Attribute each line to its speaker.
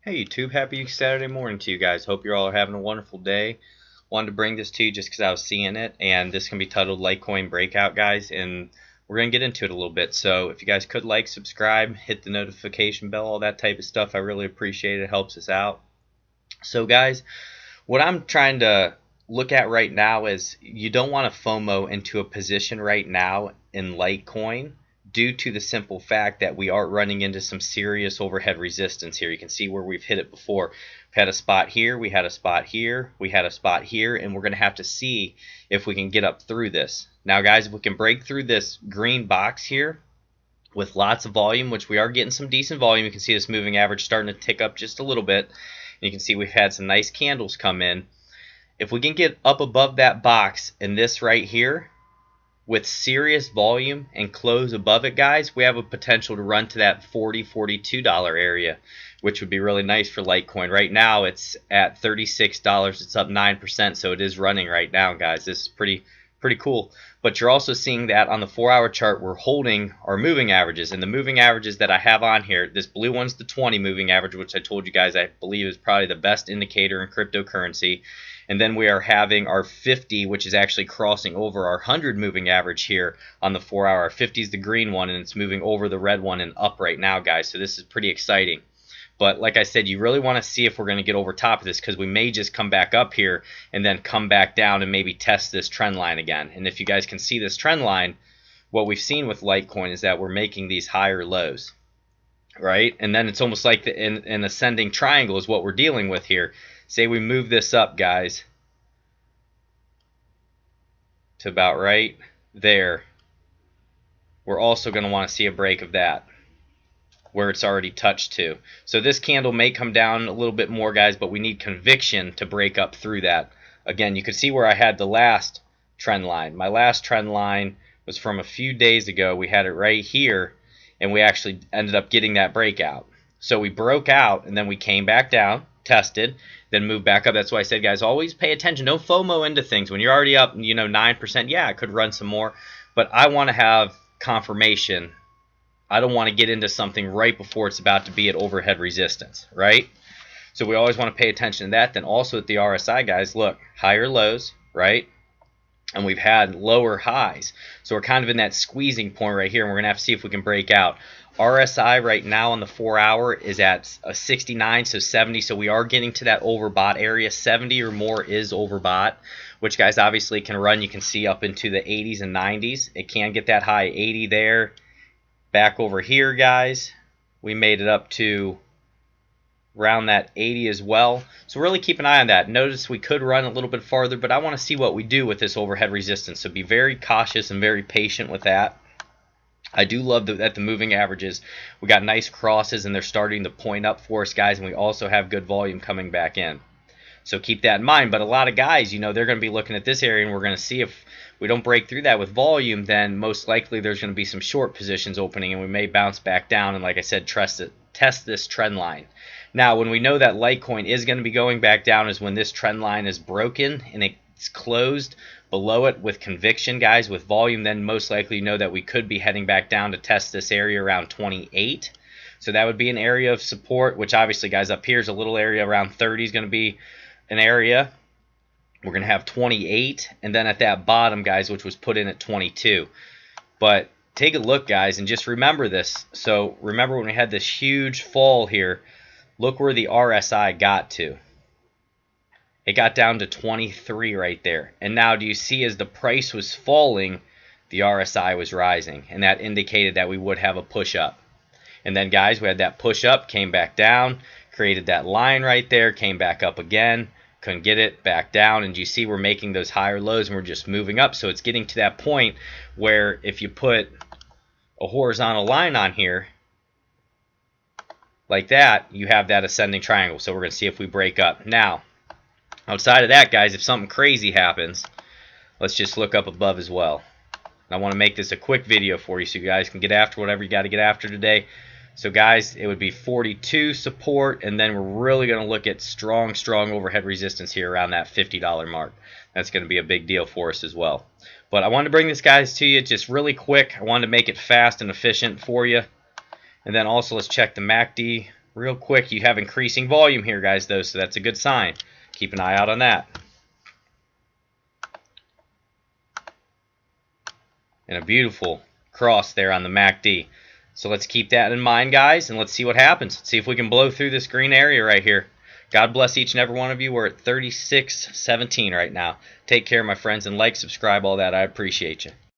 Speaker 1: Hey YouTube, happy Saturday morning to you guys. Hope you're all having a wonderful day. Wanted to bring this to you just because I was seeing it, and this can be titled Litecoin Breakout, guys, and we're going to get into it a little bit. So if you guys could like, subscribe, hit the notification bell, all that type of stuff, I really appreciate it. It helps us out. So guys, what I'm trying to look at right now is you don't want to FOMO into a position right now in Litecoin due to the simple fact that we are running into some serious overhead resistance here. You can see where we've hit it before. We've had a spot here, we had a spot here, we had a spot here, and we're going to have to see if we can get up through this. Now guys, if we can break through this green box here with lots of volume, which we are getting some decent volume, you can see this moving average starting to tick up just a little bit. And you can see we've had some nice candles come in. If we can get up above that box and this right here with serious volume and close above it, guys, we have a potential to run to that $40, $42 area, which would be really nice for Litecoin. Right now it's at $36. It's up 9%, so it is running right now, guys. This is pretty cool. But you're also seeing that on the 4-hour chart we're holding our moving averages, and the moving averages that I have on here, this blue one's the 20 moving average, which I told you guys I believe is probably the best indicator in cryptocurrency. And then we are having our 50, which is actually crossing over our 100 moving average here on the 4-hour. 50 is the green one, and it's moving over the red one and up right now, guys. So this is pretty exciting. But like I said, you really want to see if we're going to get over top of this, because we may just come back up here and then come back down and maybe test this trend line again. And if you guys can see this trend line, what we've seen with Litecoin is that we're making these higher lows, right? And then it's almost like an ascending triangle is what we're dealing with here. Say we move this up, guys, to about right there. We're also going to want to see a break of that, where it's already touched to. So this candle may come down a little bit more, guys, but we need conviction to break up through that. Again, you can see where I had the last trend line. My last trend line was from a few days ago. We had it right here, and we actually ended up getting that breakout. So we broke out, and then we came back down, tested, then moved back up. That's why I said, guys, always pay attention. Don't FOMO into things. When you're already up, 9%, yeah, I could run some more, but I want to have confirmation. I don't want to get into something right before it's about to be at overhead resistance, right? So we always want to pay attention to that. Then also at the RSI, guys, look, higher lows, right? And we've had lower highs. So we're kind of in that squeezing point right here, and we're going to have to see if we can break out. RSI right now on the 4-hour is at a 69, so 70. So we are getting to that overbought area. 70 or more is overbought, which, guys, obviously can run, you can see, up into the 80s and 90s. It can get that high 80 there. Back over here, guys, we made it up to around that 80 as well. So really keep an eye on that. Notice we could run a little bit farther, but I want to see what we do with this overhead resistance. So be very cautious and very patient with that. I do love that the moving averages, we got nice crosses, and they're starting to point up for us, guys, and we also have good volume coming back in. So keep that in mind. But a lot of guys, they're going to be looking at this area, and we're going to see if we don't break through that with volume, then most likely there's going to be some short positions opening, and we may bounce back down and, like I said, test this trend line. Now, when we know that Litecoin is going to be going back down is when this trend line is broken and it's closed below it with conviction, guys, with volume. Then most likely you know that we could be heading back down to test this area around 28. So that would be an area of support, which obviously, guys, up here is a little area around 30 is going to be an area. We're going to have 28, and then at that bottom, guys, which was put in at 22. But take a look, guys, and just remember this. So remember when we had this huge fall here, look where the RSI got to. It got down to 23 right there. And now do you see as the price was falling, the RSI was rising, and that indicated that we would have a push up. And then, guys, we had that push up, came back down, created that line right there, came back up again, couldn't get it, back down, and you see we're making those higher lows and we're just moving up. So it's getting to that point where if you put a horizontal line on here like that, you have that ascending triangle. So we're going to see if we break up. Now, outside of that, guys, if something crazy happens, let's just look up above as well. And I want to make this a quick video for you so you guys can get after whatever you got to get after today. So, guys, it would be 42 support, and then we're really going to look at strong overhead resistance here around that $50 mark. That's going to be a big deal for us as well. But I wanted to bring this, guys, to you just really quick. I wanted to make it fast and efficient for you. And then also let's check the MACD Real quick, you have increasing volume here, guys, though, so that's a good sign. Keep an eye out on that. And a beautiful cross there on the MACD. So let's keep that in mind, guys, and let's see what happens. Let's see if we can blow through this green area right here. God bless each and every one of you. We're at 36.17 right now. Take care, my friends, and like, subscribe, all that. I appreciate you.